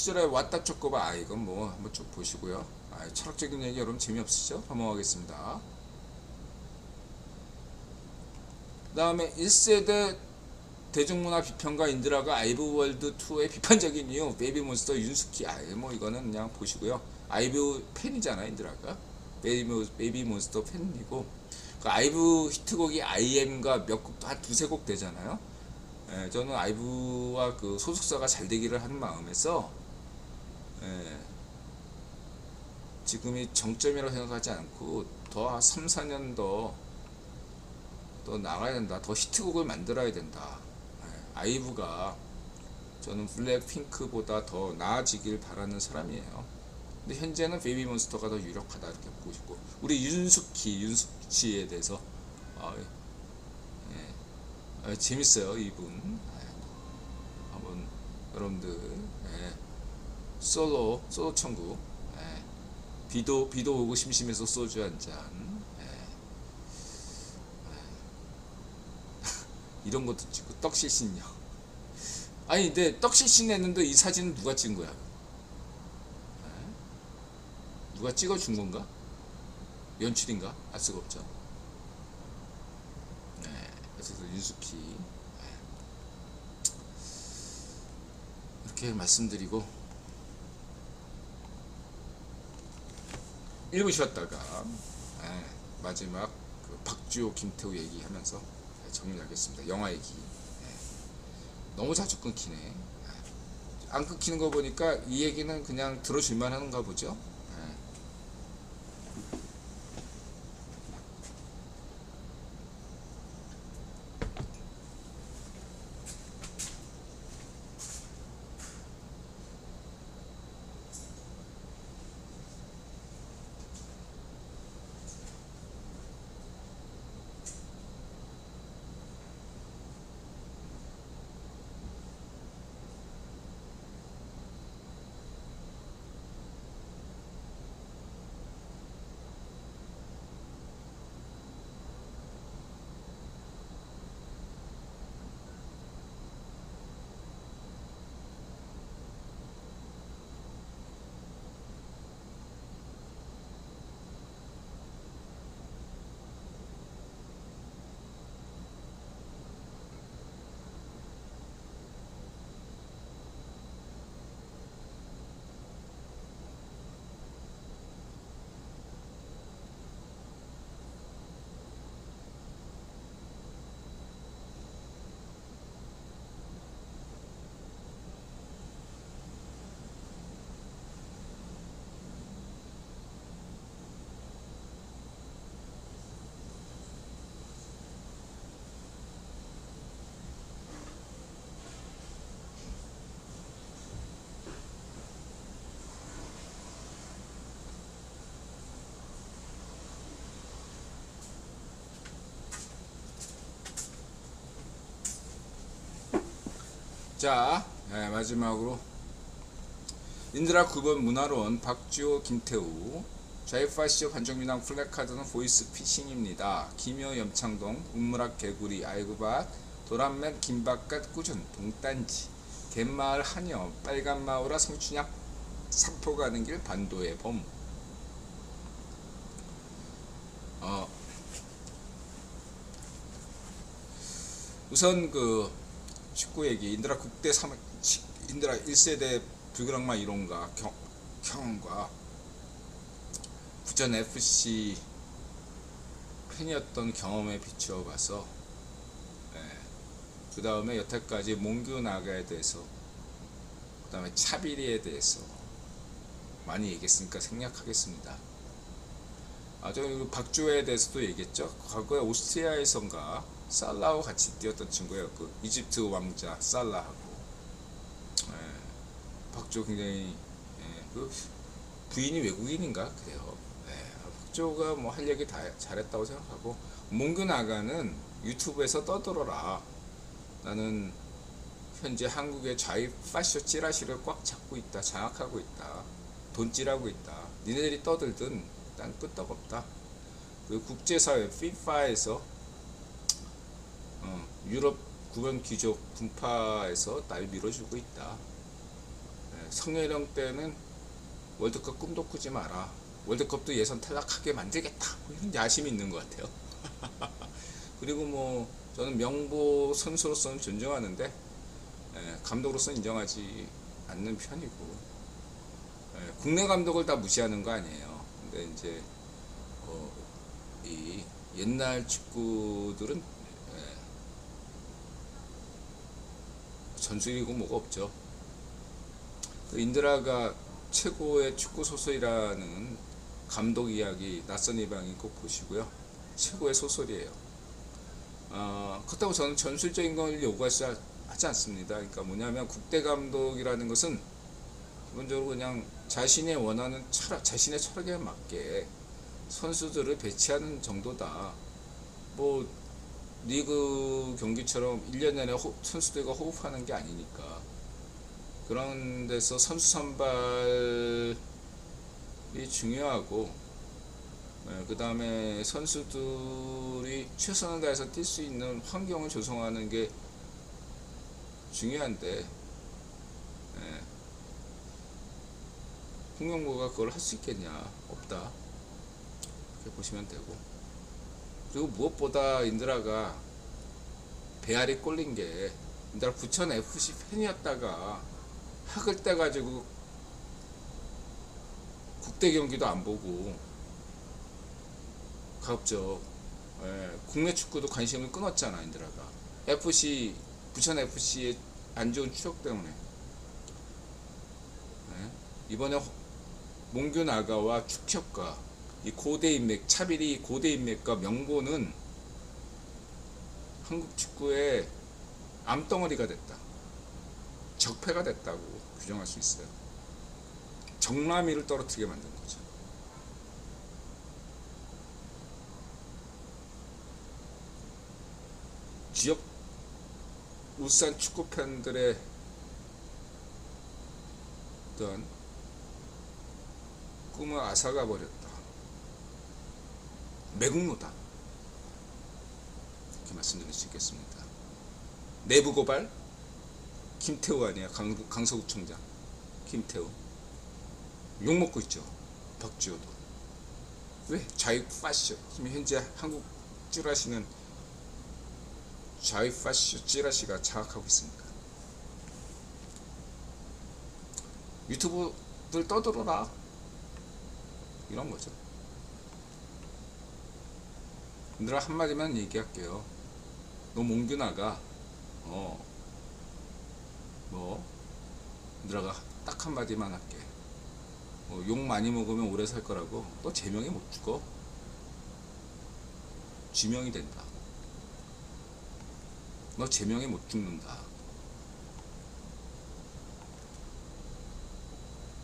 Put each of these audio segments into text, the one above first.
시절에 왔다 쪼꼬바. 이건 뭐 한번 쭉 보시고요. 철학적인 얘기 여러분 재미없으시죠? 넘어가겠습니다. 그 다음에 1세대 대중문화 비평가 인드라가 아이브월드 2의 비판적인 이유. 베이비몬스터 윤수키. 뭐 이거는 그냥 보시고요. 아이브 팬이잖아 인드라가. 베이비몬스터 팬이고, 그 아이브 히트곡이 IM과 몇 곡도 한 두세 곡 되잖아요. 저는 아이브와 그 소속사가 잘 되기를 하는 마음에서 지금이 정점이라고 생각하지 않고 더 3, 4년 더 나가야 된다. 더 히트곡을 만들어야 된다. 아이브가 저는 블랙핑크보다 더 나아지길 바라는 사람이에요. 근데 현재는 베이비몬스터가 더 유력하다 이렇게 보고 싶고, 우리 윤숙씨에 대해서 재밌어요 이분. 한번 여러분들 솔로 천국. 비도 오고 심심해서 소주 한잔. 이런 것도 찍고 떡실신요. 아니 근데 떡실신 했는데 이 사진은 누가 찍은 거야? 누가 찍어준 건가? 연출인가? 알 수가 없죠. 그래서 윤수키 이렇게 말씀드리고 1부 쉬었다가 마지막 그 박주호 김태우 얘기하면서 정리하겠습니다. 영화 얘기. 너무 자주 끊기네. 안 끊기는 거 보니까 이 얘기는 그냥 들어줄만 하는가 보죠. 자, 마지막으로 인드라 9번 문화론 박주호 김태우. 좌이파시오 반정민당 플래카드는 보이스피싱입니다. 김효 염창동 운무락 개구리 아이구밭 도란맨 김밥갓 꾸준 동딴지 갯마을 한여 빨간마우라 성춘약 삼포 가는 길 반도의 범. 우선 그 축구 얘기. 인드라 국대 3 인드라 1세대 불그락마 이론가 경험과 부천 FC 팬이었던 경험에 비추어 봐서 그 다음에 여태까지 몽규 나가에 대해서, 그 다음에 차비리에 대해서 많이 얘기했으니까 생략하겠습니다. 저 박주호에 대해서도 얘기했죠. 과거에 오스트리아에선가 살라하고 같이 뛰었던 친구예요. 그 이집트 왕자 살라하고. 박주호 굉장히 그 부인이 외국인인가 그래요. 박주호가 뭐 할 얘기 다 잘했다고 생각하고, 몽규 나가는 유튜브에서 떠들어라. 나는 현재 한국의 좌익파쇼 찌라시를 꽉 잡고 있다. 장악하고 있다. 돈질하고 있다. 니네들이 떠들든 난 끄떡없다. 그 국제사회 FIFA에서 유럽 구변 귀족 분파에서 날 밀어주고 있다. 성혜령 때는 월드컵 꿈도 꾸지 마라. 월드컵도 예선 탈락하게 만들겠다. 이런 야심이 있는 것 같아요. 그리고 뭐 저는 명보 선수로서는 존중하는데 감독으로서는 인정하지 않는 편이고, 국내 감독을 다 무시하는 거 아니에요. 근데 이제 이 옛날 축구들은 전술이고 뭐가 없죠. 인드라가 최고의 축구 소설이라는 감독 이야기 낯선 이방인 꼭 보시고요. 최고의 소설이에요. 그렇다고 저는 전술적인 걸 요구하지 않습니다. 그러니까 뭐냐면 국대 감독이라는 것은 기본적으로 그냥 자신의 원하는 철학, 자신의 철학에 맞게 선수들을 배치하는 정도다. 뭐 리그 경기처럼 1년 내내 선수들과 호흡하는 게 아니니까. 그런 데서 선수 선발이 중요하고, 그 다음에 선수들이 최선을 다해서 뛸 수 있는 환경을 조성하는 게 중요한데, 홍명보가 그걸 할 수 있겠냐? 없다. 이렇게 보시면 되고. 그리고 무엇보다 인드라가 배알이 꼴린 게, 인드라 부천 FC 팬이었다가 학을 떼가지고 국대 경기도 안 보고 가급적 국내 축구도 관심을 끊었잖아. 인드라가 FC 부천 FC의 안 좋은 추억 때문에. 이번에 몽규 나가와 축협과 이 고대 인맥, 차비리 고대 인맥과 명보는 한국 축구의 암덩어리가 됐다. 적폐가 됐다고 규정할 수 있어요. 정남이를 떨어뜨리게 만든 거죠. 지역 울산 축구 팬들의 어떤 꿈을 앗아가 버렸다. 매국노다. 이렇게 말씀드릴 수 있겠습니다. 내부 고발? 김태우 아니야? 강서구청장 김태우 욕먹고 있죠. 박지호도. 왜? 좌익 파쇼. 지금 현재 한국 찌라시는 좌익 파쇼 찌라시가 장악하고 있습니다. 유튜브들 떠들어라, 이런 거죠. 얘들아, 한마디만 얘기할게요. 너 몽규 나가. 얘들아가 딱 한마디만 할게. 욕 많이 먹으면 오래 살 거라고. 너 제명에 못 죽어. 지명이 된다. 너 제명에 못 죽는다.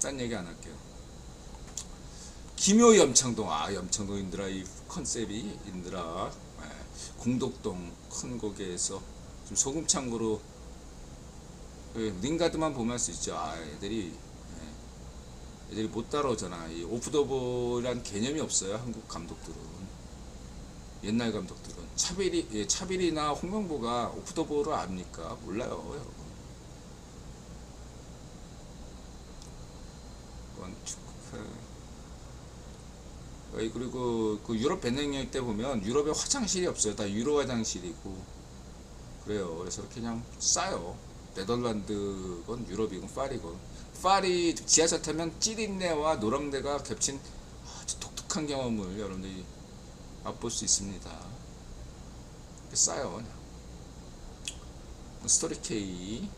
딴 얘기 안 할게요. 김효 염창동. 염창동 인드라 이 컨셉이 인드라 공덕동 큰 거기에서 좀 소금창고로 링가드만 보면 할 수 있죠. 애들이 못 따라오잖아. 이 오프 더 볼이란 개념이 없어요. 한국 감독들은. 옛날 감독들은. 차비리나 홍명보가 오프 더 볼을 압니까? 몰라요, 여러분. 그리고 그 유럽 밴딩여행 때 보면 유럽에 화장실이 없어요. 다 유로 화장실이고 그래요. 그래서 이렇게 그냥 싸요. 네덜란드건 유럽이건 파리 지하철 타면 찌린내와 노랑내가 겹친 아주 독특한 경험을 여러분들이 맛볼 수 있습니다. 이렇게 싸요. 그냥. 스토리 K.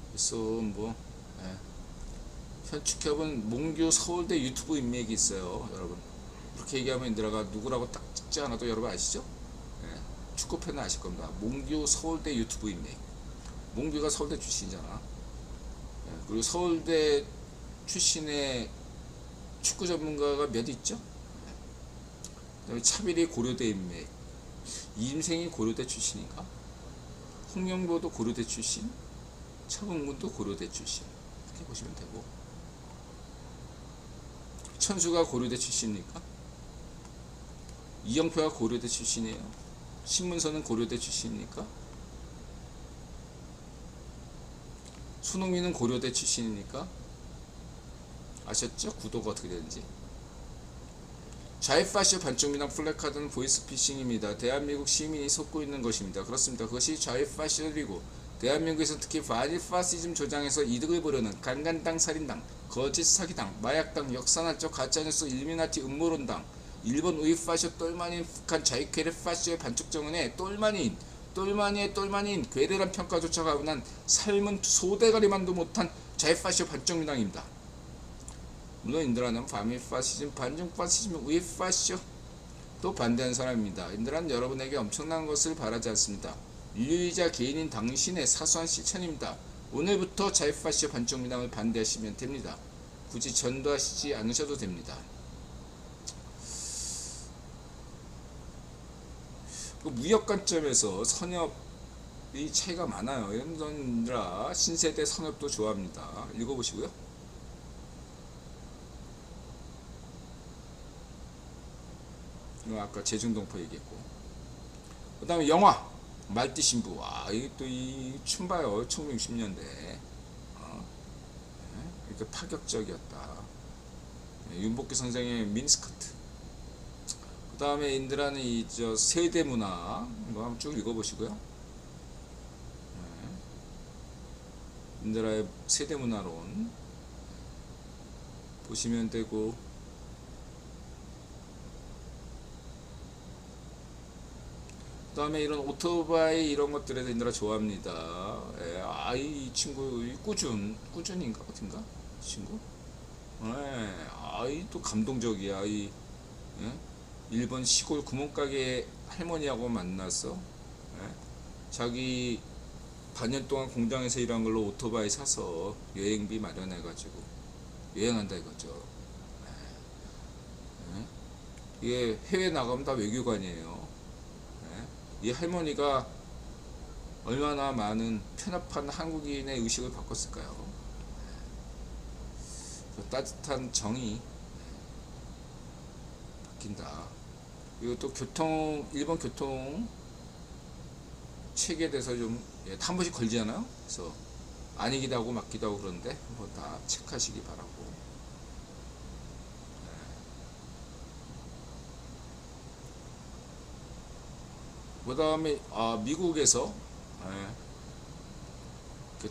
그래서 현축협은 몽규 서울대 유튜브 인맥이 있어요. 여러분 그렇게 얘기하면 인드라가 누구라고 딱 찍지 않아도 여러분 아시죠? 축구팬은 아실 겁니다. 몽규 서울대 유튜브 인맥. 몽규가 서울대 출신이잖아. 그리고 서울대 출신의 축구 전문가가 몇 있죠? 그다음에 차비리 고려대 인맥. 이임생이 고려대 출신인가? 홍명보도 고려대 출신, 차범근도 고려대 출신. 이렇게 보시면 되고, 천수가 고려대 출신입니까? 이영표가 고려대 출신이에요. 신문서는 고려대 출신입니까? 손흥민은 고려대 출신이니까 아셨죠? 구도가 어떻게 되는지. 좌익파쇼 반쪽민당 플래카드는 보이스피싱입니다. 대한민국 시민이 속고 있는 것입니다. 그렇습니다. 그것이 좌익파쇼이고 대한민국에서 특히 반일파시즘 조장해서 이득을 보려는 강간당 살인당, 거짓 사기당, 마약당, 역사날적 가짜뉴스 일미나티 음모론당, 일본 우익파쇼 똘마니인 북한 좌익괴뢰 파쇼의 반쪽정은의 똘마니의 괴뢰란 평가조차 가분한 삶은 소대가리만도 못한 좌익파쇼 반쪽민당입니다. 물론 인드라는 반미파시즘, 반중파시즘, 우익파쇼 또 반대하는 사람입니다. 인드라는 여러분에게 엄청난 것을 바라지 않습니다. 인류이자 개인인 당신의 사소한 실천입니다. 오늘부터 좌익파쇼 반쪽민당을 반대하시면 됩니다. 굳이 전도하시지 않으셔도 됩니다. 그 무역 관점에서 선협이 차이가 많아요. 인드라 신세대 선협도 좋아합니다. 읽어보시고요. 아까 제중동포 얘기했고, 그 다음에 영화 말띠 신부. 이게 또 이 춤 봐요. 1960년대 이렇게 파격적이었다. 윤복희 선생의 미니스커트. 그 다음에 인드라는 이 세대 문화 이거 한번 쭉 읽어보시고요. 인드라의 세대 문화론 보시면 되고, 그 다음에 이런 오토바이 이런 것들에 대해 인드라 좋아합니다. 이 친구 꾸준인가 어딘가 이 친구. 또 감동적이야. 일본 시골 구멍가게 할머니하고 만나서 자기 반년 동안 공장에서 일한 걸로 오토바이 사서 여행비 마련해가지고 여행한다 이거죠. 이게 해외 나가면 다 외교관이에요. 이 할머니가 얼마나 많은 편협한 한국인의 의식을 바꿨을까요? 따뜻한 정이 바뀐다. 그리고 또 일본 교통 체계에 대해서 좀 한 번씩 걸리잖아요. 그래서 아니기도 하고 맞기도 하고 그런데 한번 다 체크하시기 바라고. 그 다음에 미국에서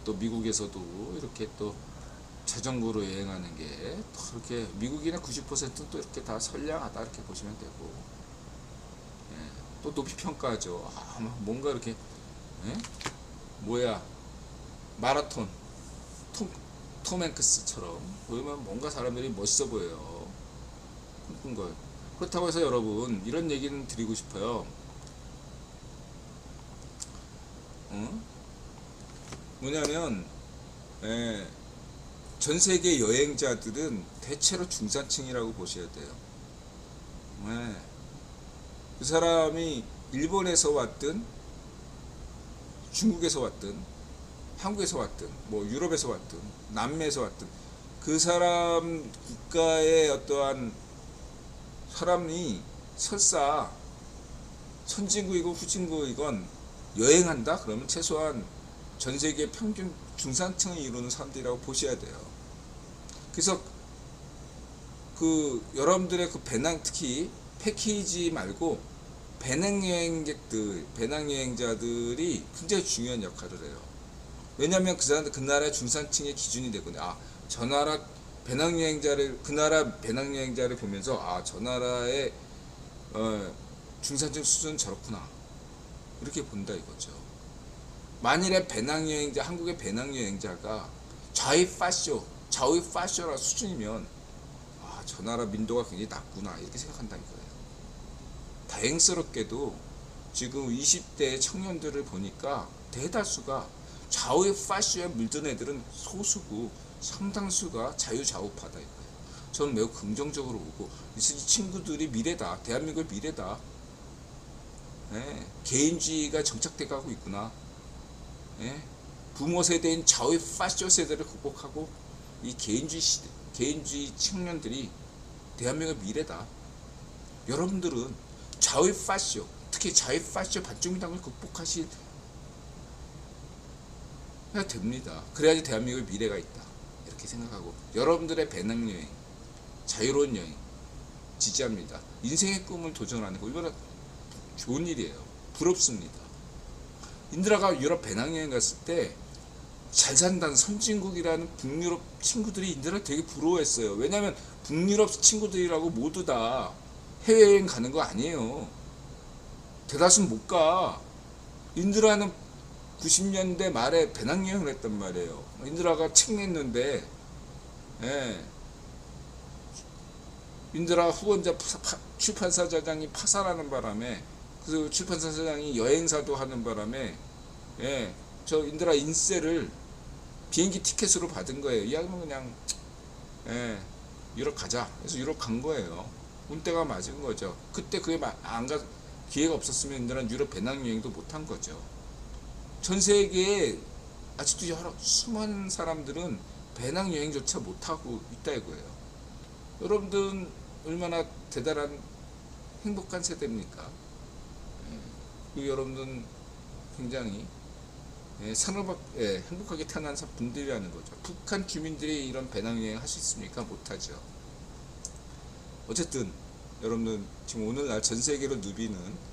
또 미국에서도 이렇게 또 자전거로 여행하는 게 또 이렇게 미국인의 90%는 또 이렇게 다 선량하다 이렇게 보시면 되고, 또 높이 평가하죠. 뭔가 이렇게 마라톤 톰 행크스처럼 보이면 뭔가 사람들이 멋있어 보여요. 그런 걸. 그렇다고 해서 여러분 이런 얘기는 드리고 싶어요. 뭐냐면 전 세계 여행자들은 대체로 중산층이라고 보셔야 돼요. 그 사람이 일본에서 왔든 중국에서 왔든 한국에서 왔든 뭐 유럽에서 왔든 남미에서 왔든 그 사람 국가의 어떠한 사람이 설사 선진국이고 후진국이건 여행한다? 그러면 최소한 전 세계 평균 중산층을 이루는 사람들이라고 보셔야 돼요. 그래서 여러분들의 배낭, 특히 패키지 말고 배낭여행자들이 굉장히 중요한 역할을 해요. 왜냐하면 그 사람들 그 나라 중산층의 기준이 되거든요. 저 나라 그 나라 배낭여행자를 보면서 저 나라의 중산층 수준은 저렇구나 이렇게 본다 이거죠. 만일에 한국의 배낭여행자가 좌익파쇼라 수준이면 저 나라 민도가 굉장히 낮구나 이렇게 생각한다는 거예요. 다행스럽게도 지금 20대 청년들을 보니까 대다수가 좌익파쇼에 물든 애들은 소수고 상당수가 자유좌우파다 이거예요. 저는 매우 긍정적으로 보고 이 친구들이 미래다. 대한민국의 미래다. 개인주의가 정착돼 가고 있구나. 부모 세대인 좌익파쇼 세대를 극복하고 이 개인주의 청년들이 대한민국의 미래다. 여러분들은 좌익파쇼, 특히 좌익파쇼 반쪽민당을 극복하실 해야 됩니다. 그래야지 대한민국의 미래가 있다. 이렇게 생각하고 여러분들의 배낭여행, 자유로운 여행 지지합니다. 인생의 꿈을 도전하는 거 이거는 좋은 일이에요. 부럽습니다. 인드라가 유럽 배낭여행 갔을 때 잘 산다는 선진국이라는 북유럽 친구들이 인드라를 되게 부러워했어요. 왜냐하면 북유럽 친구들이라고 모두 다 해외여행 가는 거 아니에요. 대다수는 못 가. 인드라는 90년대 말에 배낭여행을 했단 말이에요. 인드라가 책 냈는데, 예. 인드라 후원자 출판사장이 파산하는 바람에, 그 출판사장이 여행사도 하는 바람에, 예. 저 인드라 인세를 비행기 티켓으로 받은 거예요. 이야기는 그냥, 예. 유럽 가자. 그래서 유럽 간 거예요. 운때가 맞은 거죠. 그때 그게 안 가, 기회가 없었으면 인드라는 유럽 배낭여행도 못 한 거죠. 전 세계에 아직도 여러 수많은 사람들은 배낭여행조차 못하고 있다 이거예요. 여러분들은 얼마나 대단한 행복한 세대입니까? 그 여러분들은 굉장히 행복하게 태어난 분들이라는 거죠. 북한 주민들이 이런 배낭여행 할 수 있습니까? 못하죠. 어쨌든 여러분들 지금 오늘날 전 세계로 누비는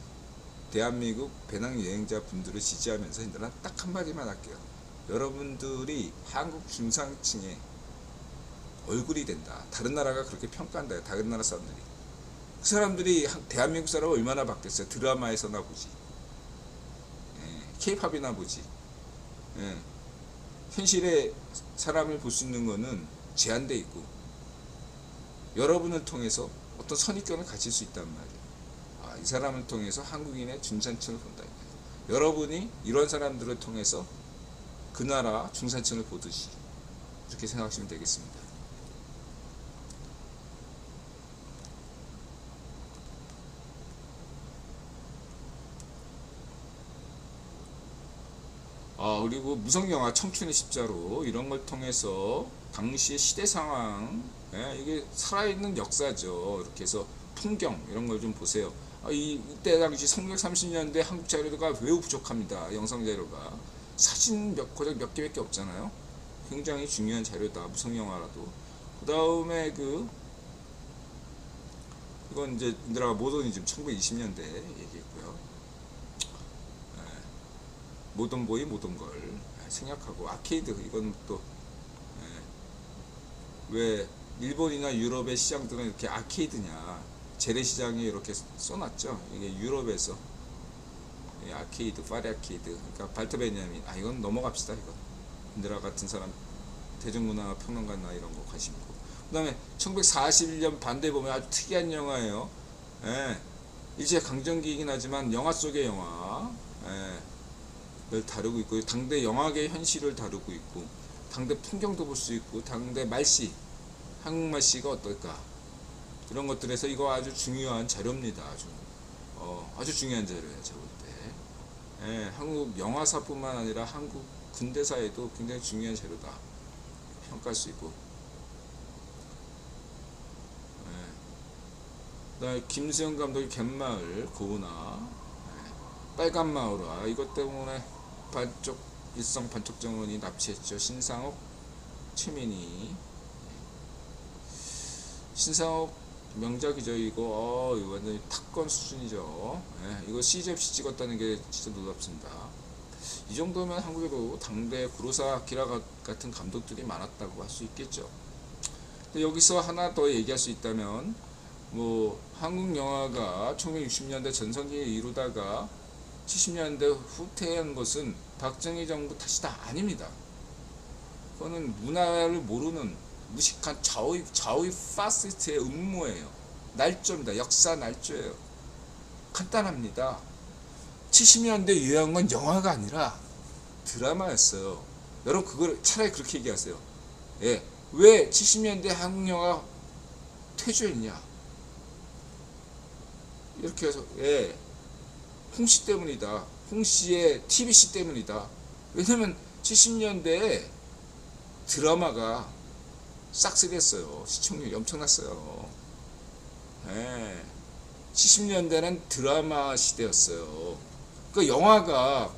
대한민국 배낭여행자 분들을 지지하면서 저는 딱 한마디만 할게요. 여러분들이 한국 중상층의 얼굴이 된다. 다른 나라가 그렇게 평가한다. 다른 나라 사람들이. 그 사람들이 대한민국 사람을 얼마나 받겠어요. 드라마에서나 보지. 케이팝이나 보지. 현실의 사람을 볼 수 있는 거는 제한돼 있고 여러분을 통해서 어떤 선입견을 가질 수 있단 말이에요. 이 사람을 통해서 한국인의 중산층을 본다. 여러분이 이런 사람들을 통해서 그 나라 중산층을 보듯이 이렇게 생각하시면 되겠습니다. 그리고 무성영화 청춘의 십자로 이런 걸 통해서 당시의 시대 상황, 이게 살아있는 역사죠. 이렇게 해서 풍경 이런 걸 좀 보세요. 이때 당시 1930년대 한국 자료가 매우 부족합니다. 영상 자료가 사진 고작 몇 개밖에 없잖아요. 굉장히 중요한 자료다. 무성영화라도. 그 다음에 이건 이제 인드라가 모더니즘 1920년대 얘기했고요. 모던보이 모던걸 생략하고 아케이드 이건 또 왜 일본이나 유럽의 시장들은 이렇게 아케이드냐 재래시장에 이렇게 써놨죠. 이게 유럽에서 아케이드 파리 아케이드 그러니까 발터 베냐민 이건 넘어갑시다. 이건 인드라 같은 사람 대중문화 평론가나 이런 거 관심 있고 그 다음에 1941년 반대 보면 아주 특이한 영화예요. 일제강점기이긴 하지만 영화 속의 영화 를 다루고 있고 당대 영화계 현실을 다루고 있고 당대 풍경도 볼 수 있고 당대 말씨 한국말씨가 어떨까 이런 것들에서 이거 아주 중요한 자료입니다. 아주 중요한 자료예요. 제가 볼 때 한국 영화사뿐만 아니라 한국 근대사에도 굉장히 중요한 자료다 평가할 수 있고 그다음에 김수영 감독의 갯마을 고은아 빨간 마을아 이것 때문에 반쪽 일성 반쪽 정원이 납치했죠. 신상옥 최민희 신상옥 명작이죠. 이거 완전히 탑건 수준이죠. 이거 CGFC 찍었다는 게 진짜 놀랍습니다. 이 정도면 한국에도 당대 구로사 아키라 같은 감독들이 많았다고 할 수 있겠죠. 근데 여기서 하나 더 얘기할 수 있다면 한국 영화가 1960년대 전성기에 이루다가 70년대 후퇴한 것은 박정희 정부 탓이다 아닙니다. 그거는 문화를 모르는 무식한 좌우의 파시스트의 음모예요. 날조입니다. 역사 날조예요. 간단합니다. 70년대 유행한 건 영화가 아니라 드라마였어요. 여러분 그걸 차라리 그렇게 얘기하세요. 왜 70년대 한국 영화 퇴조했냐? 이렇게 해서 홍씨 때문이다. 홍씨의 TBC 때문이다. 왜냐면 70년대에 드라마가 싹쓸이했어요. 시청률이 엄청났어요. 70년대는 드라마 시대였어요. 그 영화가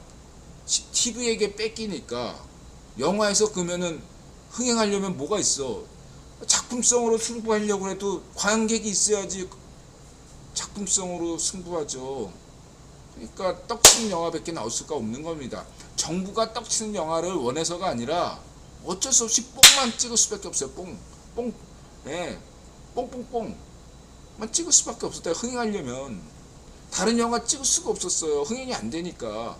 TV에게 뺏기니까 영화에서 그러면은 흥행하려면 뭐가 있어? 작품성으로 승부하려고 해도 관객이 있어야지 작품성으로 승부하죠. 그러니까 떡치는 영화밖에 나올 수가 없는 겁니다. 정부가 떡치는 영화를 원해서가 아니라 어쩔 수 없이 뽕만 찍을 수밖에 없어요. 뽕, 예, 뽕뽕뽕만 찍을 수밖에 없었다. 흥행하려면 다른 영화 찍을 수가 없었어요. 흥행이 안 되니까.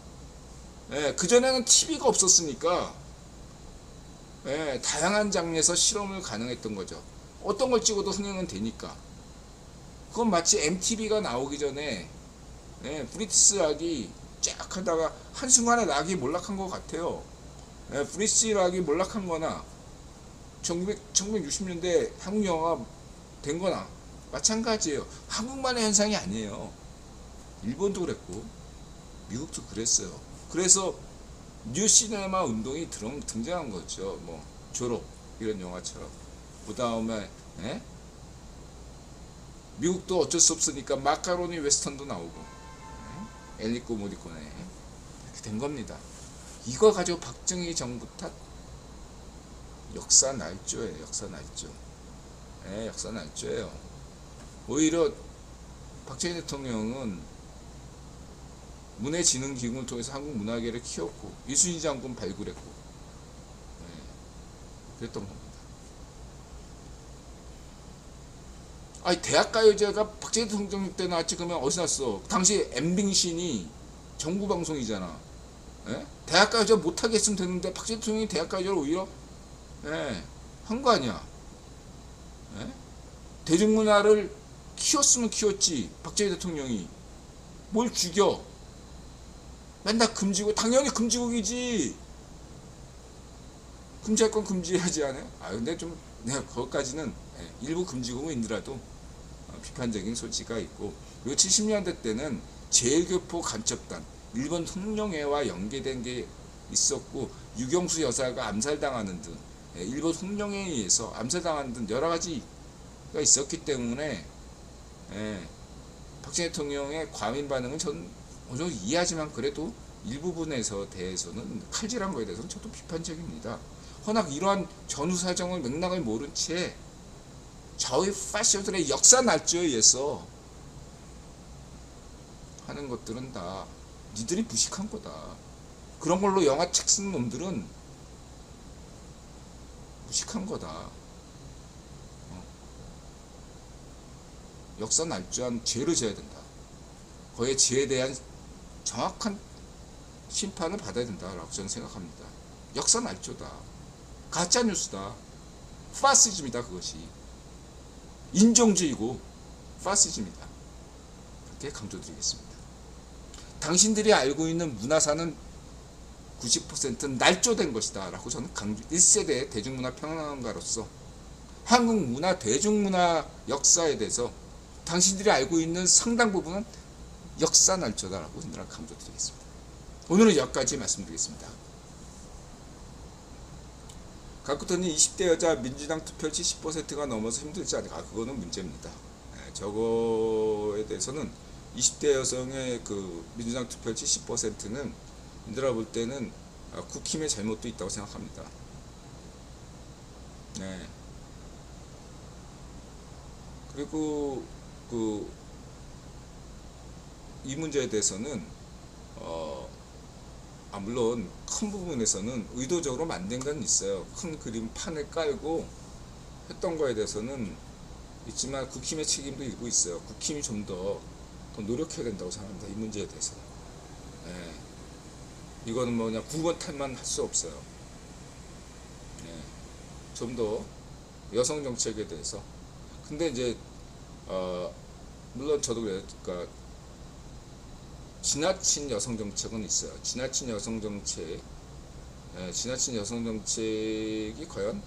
예, 그 전에는 TV가 없었으니까 예, 다양한 장르에서 실험을 가능했던 거죠. 어떤 걸 찍어도 흥행은 되니까. 그건 마치 MTV가 나오기 전에 예, 브리티시 락이 쫙 하다가 한순간에 락이 몰락한 것 같아요. 예, 브리티시 락이 몰락한 거나 1960년대 한국 영화가 된 거나 마찬가지예요. 한국만의 현상이 아니에요. 일본도 그랬고 미국도 그랬어요. 그래서 뉴 시네마 운동이 등장한 거죠. 뭐 졸업 이런 영화처럼. 그 다음에 예? 미국도 어쩔 수 없으니까 마카로니 웨스턴도 나오고 예? 엘리코 모리코네 이렇게 된 겁니다. 이거 가지고 박정희 정부 탓 역사 날조예요. 역사 날조. 예, 역사 날조예요. 오히려 박정희 대통령은 문해진흥기금을 통해서 한국 문화계를 키웠고 이순신 장군 발굴했고 예, 그랬던 겁니다. 아니 대학가요제가 박정희 대통령 때 나왔지 그러면 어디서 났어? 당시 엠빙신이 정부방송이잖아. 예? 대학가요제 못하게 했으면 되는데 박정희 대통령이 대학가요제를 오히려 예, 한 거 아니야. 예? 대중문화를 키웠으면 키웠지. 박정희 대통령이 뭘 죽여? 맨날 금지고 당연히 금지국이지. 금지할 건 금지해야지 않아요? 아 근데 좀 내가 거기까지는 일부 금지국인들라도 비판적인 소지가 있고 그리고 70년대 때는 제일교포 간첩단 일본 흑룡회와 연계된 게 있었고 유경수 여사가 암살당하는 등 일본 흑룡회에 의해서 암살당하는 등 여러 가지가 있었기 때문에 박정희 대통령의 과민 반응은 저는 어느 정도 이해하지만 그래도 일부분에서 대해서는 칼질한 거에 대해서는 저도 비판적입니다. 허나 이러한 전후 사정을 맥락을 모른 채 좌우 파시스트들의 역사 날조에 의해서 하는 것들은 다 니들이 무식한 거다. 그런 걸로 영화 책 쓰는 놈들은 무식한 거다. 역사 날조한 죄를 져야 된다. 그의 죄에 대한 정확한 심판을 받아야 된다라고 저는 생각합니다. 역사 날조다. 가짜 뉴스다. 파시즘이다 그것이. 인종주의고 파시즘이다. 그렇게 강조드리겠습니다. 당신들이 알고 있는 문화사는 90%는 날조된 것이다 라고 저는 1세대 대중문화 평론가로서 한국 문화 대중문화 역사에 대해서 당신들이 알고 있는 상당 부분은 역사 날조다라고 저는 강조드리겠습니다. 오늘은 여기까지 말씀드리겠습니다. 가꾸터님 20대 여자 민주당 투표율 70%가 넘어서 힘들지 않을까? 그거는 문제입니다. 저거에 대해서는 20대 여성의 그 민주당 투표율 70%는 인들아 볼 때는 국힘의 잘못도 있다고 생각합니다. 네. 그리고 이 문제에 대해서는 물론 큰 부분에서는 의도적으로 만든 건 있어요. 큰 그림 판을 깔고 했던 거에 대해서는 있지만 국힘의 책임도 일부 있어요. 국힘이 좀 더 노력해야 된다고 생각합니다. 이 문제에 대해서는. 이거는 뭐 그냥 구번 탓만 할 수 없어요. 좀 더 여성 정책에 대해서. 근데 이제 물론 저도 그래요. 그러니까 지나친 여성 정책은 있어요. 지나친 여성 정책이 과연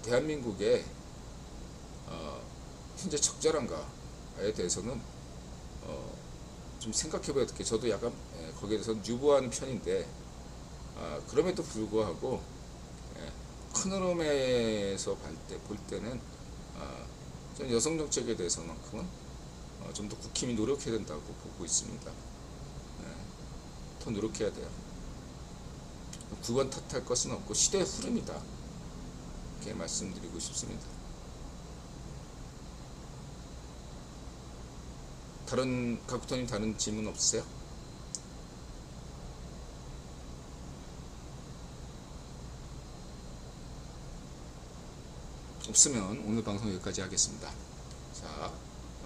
대한민국의 현재 적절한가에 대해서는 좀 생각해봐야 될 게 저도 약간 거기에 대해서 유보하는 편인데 그럼에도 불구하고 큰 흐름에서 볼 때는 저는 여성 정책에 대해서만큼은 좀 더 국힘이 노력해야 된다고 보고 있습니다. 더 노력해야 돼요. 국원 탓할 것은 없고 시대의 흐름이다. 이렇게 말씀드리고 싶습니다. 가구터님 다른 질문 없으세요? 없으면 오늘 방송 여기까지 하겠습니다. 자,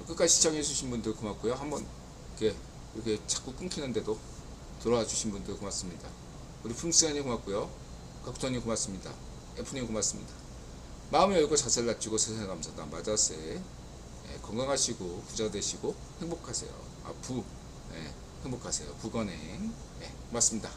끝까지 시청해주신 분들 고맙고요. 한번 이렇게 자꾸 끊기는데도 돌아와 주신 분들 고맙습니다. 우리 풍스가님 고맙고요. 가구터님 고맙습니다. F님 고맙습니다. 마음을 열고 자세를 낮추고 세상에 감사다. 마자세. 건강하시고 부자 되시고 행복하세요. 행복하세요. 부건행. 고맙습니다.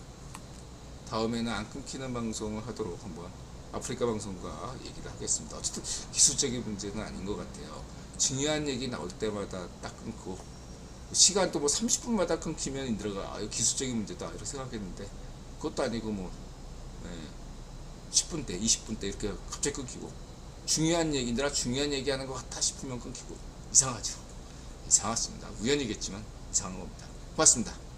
다음에는 안 끊기는 방송을 하도록 한번 아프리카 방송과 얘기를 하겠습니다. 어쨌든 기술적인 문제는 아닌 것 같아요. 중요한 얘기 나올 때마다 딱 끊고 시간도 뭐 30분마다 끊기면 인들어가 기술적인 문제다 이렇게 생각했는데 그것도 아니고 뭐 10분대 20분대 이렇게 갑자기 끊기고 중요한 얘기인데라 중요한 얘기하는 것 같아 싶으면 끊기고 이상하죠. 이상하습니다. 우연이겠지만 이상한 겁니다. 고맙습니다.